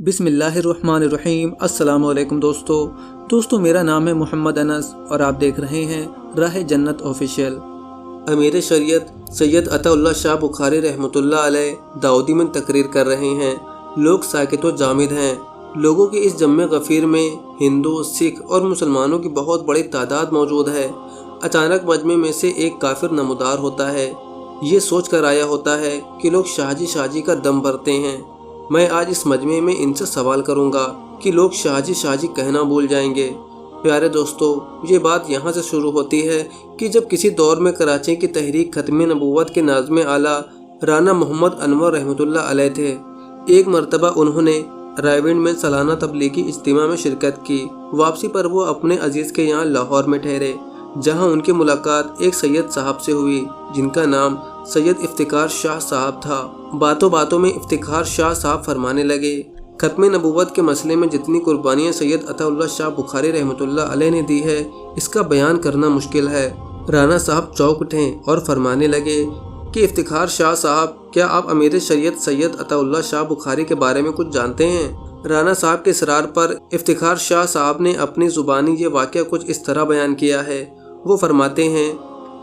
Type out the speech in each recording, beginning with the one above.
بسم اللہ الرحمن الرحیم۔ السلام علیکم دوستو میرا نام ہے محمد انس اور آپ دیکھ رہے ہیں راہ جنت آفیشیل۔ امیر شریعت سید عطا اللہ شاہ بخاری رحمۃ اللہ علیہ داؤدی میں تقریر کر رہے ہیں۔ لوگ ساکت و جامد ہیں۔ لوگوں کی اس جمع غفیر میں ہندو، سکھ اور مسلمانوں کی بہت بڑی تعداد موجود ہے۔ اچانک مجمع میں سے ایک کافر نمودار ہوتا ہے۔ یہ سوچ کر آیا ہوتا ہے کہ لوگ شاہ جی کا دم بھرتے ہیں۔ میں آج اس مجمع میں ان سے سوال کروں گا کہ لوگ شاہ جی کہنا بھول جائیں گے۔ پیارے دوستو، یہ بات یہاں سے شروع ہوتی ہے کہ جب کسی دور میں کراچی کی تحریک ختم نبوت کے ناظم اعلیٰ رانا محمد انور رحمۃ اللہ علیہ تھے۔ ایک مرتبہ انہوں نے رائیونڈ میں سالانہ تبلیغی اجتماع میں شرکت کی۔ واپسی پر وہ اپنے عزیز کے یہاں لاہور میں ٹھہرے، جہاں ان کی ملاقات ایک سید صاحب سے ہوئی جن کا نام سید افتخار شاہ صاحب تھا۔ باتوں باتوں میں افتخار شاہ صاحب فرمانے لگے، ختم نبوت کے مسئلے میں جتنی قربانیاں سید عطا اللہ شاہ بخاری رحمۃ اللہ علیہ نے دی ہے، اس کا بیان کرنا مشکل ہے۔ رانا صاحب چونک اٹھے اور فرمانے لگے کہ افتخار شاہ صاحب، کیا آپ امیر شریعت سید عطا اللہ شاہ بخاری کے بارے میں کچھ جانتے ہیں؟ رانا صاحب کے اصرار پر افتخار شاہ صاحب نے اپنی زبانی یہ واقعہ کچھ اس طرح بیان کیا ہے۔ وہ فرماتے ہیں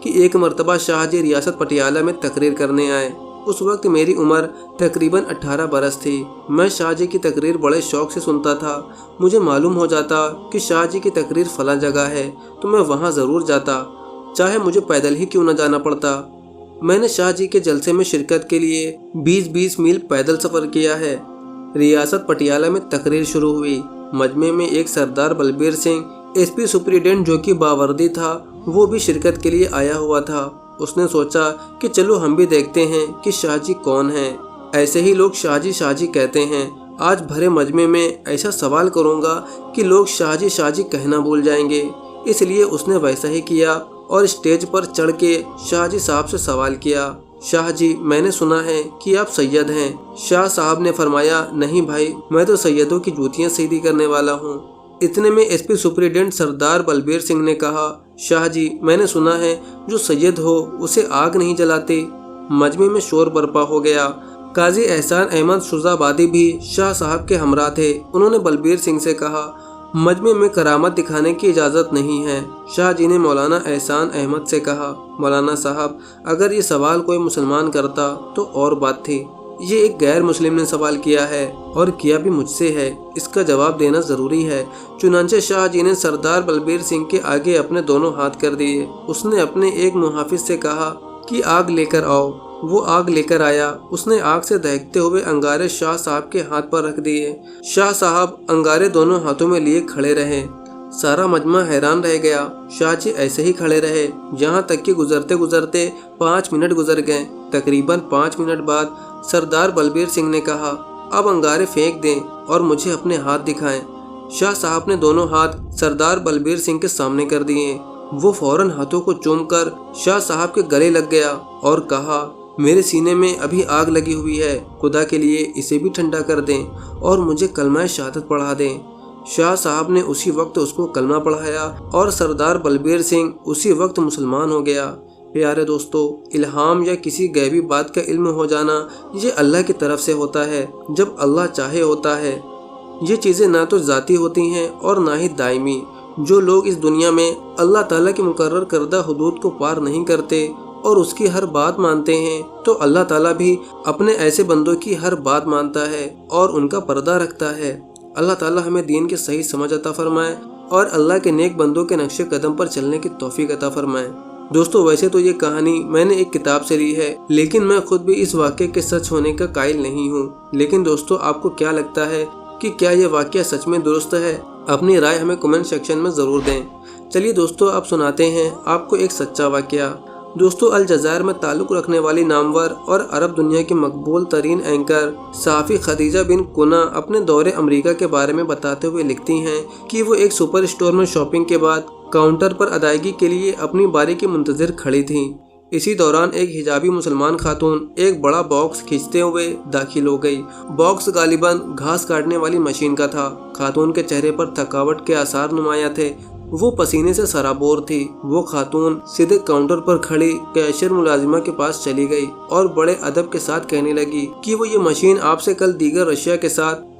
کہ ایک مرتبہ شاہ جی ریاست پٹیالہ میں تقریر کرنے آئے۔ اس وقت میری عمر تقریباً 18 برس تھی۔ میں شاہ جی کی تقریر بڑے شوق سے سنتا تھا۔ مجھے معلوم ہو جاتا کہ شاہ جی کی تقریر فلاں جگہ ہے تو میں وہاں ضرور جاتا، چاہے مجھے پیدل ہی کیوں نہ جانا پڑتا۔ میں نے شاہ جی کے جلسے میں شرکت کے لیے 20 میل پیدل سفر کیا ہے۔ ریاست پٹیالہ میں تقریر شروع ہوئی۔ مجمع میں ایک سردار Balbir Singh S P superintendent جو کہ باوردی تھا، وہ بھی شرکت کے لیے آیا ہوا تھا۔ اس نے سوچا کہ چلو ہم بھی دیکھتے ہیں کہ شاہ جی کون ہیں۔ ایسے ہی لوگ شاہ جی کہتے ہیں۔ آج بھرے مجمع میں ایسا سوال کروں گا کہ لوگ شاہ جی کہنا بھول جائیں گے۔ اس لیے اس نے ویسا ہی کیا اور اسٹیج پر چڑھ کے شاہ جی صاحب سے سوال کیا، شاہ جی میں نے سنا ہے کہ آپ سید ہیں۔ شاہ صاحب نے فرمایا، نہیں بھائی، میں تو سیدوں کی جوتیاں سیدھی کرنے والا ہوں۔ اتنے میں ایس پی سپریڈنٹ سردار بلبیر سنگھ نے کہا، شاہ جی میں نے سنا ہے جو سید ہو اسے آگ نہیں جلاتے۔ مجمع میں شور برپا ہو گیا۔ قاضی احسان احمد شجاعبادی بھی شاہ صاحب کے ہمراہ تھے۔ انہوں نے بلبیر سنگھ سے کہا، مجمع میں کرامت دکھانے کی اجازت نہیں ہے۔ شاہ جی نے مولانا احسان احمد سے کہا، مولانا صاحب اگر یہ سوال کوئی مسلمان کرتا تو اور بات تھی، یہ ایک غیر مسلم نے سوال کیا ہے اور کیا بھی مجھ سے ہے، اس کا جواب دینا ضروری ہے۔ چنانچہ شاہ جی نے سردار بلبیر سنگھ کے آگے اپنے دونوں ہاتھ کر دیے۔ اس نے اپنے ایک محافظ سے کہا کہ آگ لے کر آؤ۔ وہ آگ لے کر آیا۔ اس نے آگ سے دہکتے ہوئے انگارے شاہ صاحب کے ہاتھ پر رکھ دیے۔ شاہ صاحب انگارے دونوں ہاتھوں میں لیے کھڑے رہے۔ سارا مجمع حیران رہ گیا۔ شاہ جی ایسے ہی کھڑے رہے، یہاں تک کہ گزرتے 5 منٹ گزر گئے۔ تقریباً 5 منٹ بعد سردار بلبیر سنگھ نے کہا، اب انگارے پھینک دیں اور مجھے اپنے ہاتھ دکھائیں۔ شاہ صاحب نے دونوں ہاتھ سردار بلبیر سنگھ کے سامنے کر دیے۔ وہ فوراً ہاتھوں کو چوم کر شاہ صاحب کے گلے لگ گیا اور کہا، میرے سینے میں ابھی آگ لگی ہوئی ہے، خدا کے لیے اسے بھی ٹھنڈا کر دیں اور مجھے کلمہ شہادت پڑھا دیں۔ شاہ صاحب نے اسی وقت اس کو کلمہ پڑھایا اور سردار بلبیر سنگھ اسی وقت مسلمان ہو گیا۔ پیارے دوستو، الہام یا کسی غیبی بات کا علم ہو جانا یہ اللہ کی طرف سے ہوتا ہے جب اللہ چاہے ہوتا ہے۔ یہ چیزیں نہ تو ذاتی ہوتی ہیں اور نہ ہی دائمی۔ جو لوگ اس دنیا میں اللہ تعالیٰ کی مقرر کردہ حدود کو پار نہیں کرتے اور اس کی ہر بات مانتے ہیں، تو اللہ تعالیٰ بھی اپنے ایسے بندوں کی ہر بات مانتا ہے اور ان کا پردہ رکھتا ہے۔ اللہ تعالیٰ ہمیں دین کی صحیح سمجھ عطا فرمائے اور اللہ کے نیک بندوں کے نقش قدم پر چلنے کی توفیق عطا فرمائے۔ دوستو، ویسے تو یہ کہانی میں نے ایک کتاب سے لی ہے، لیکن میں خود بھی اس واقعے کے سچ ہونے کا قائل نہیں ہوں۔ لیکن دوستو، آپ کو کیا لگتا ہے کہ کیا یہ واقعہ سچ میں درست ہے؟ اپنی رائے ہمیں کمنٹ سیکشن میں ضرور دیں۔ چلیے دوستو، آپ سناتے ہیں آپ کو ایک سچا واقعہ۔ دوستو، الجزائر میں تعلق رکھنے والی نامور اور عرب دنیا کی مقبول ترین اینکر صحافی خدیجہ بن کنہ اپنے دور امریکہ کے بارے میں بتاتے ہوئے لکھتی ہیں کہ وہ ایک سپر اسٹور میں شاپنگ کے بعد کاؤنٹر پر ادائیگی کے لیے اپنی باری کے منتظر کھڑی تھیں۔ اسی دوران ایک حجابی مسلمان خاتون ایک بڑا باکس کھینچتے ہوئے داخل ہو گئی۔ باکس غالباً گھاس کاٹنے والی مشین کا تھا۔ خاتون کے چہرے پر تھکاوٹ کے آثار نمایاں تھے۔ وہ پسینے سے سرابور تھی۔ وہ خاتون سیدھے کاؤنٹر پر کھڑی کیشیئر ملازمہ کے پاس چلی گئی اور بڑے ادب کے ساتھ کہنے لگی کہ وہ یہ مشین آپ سے کل دیگر اشیاء کے ساتھ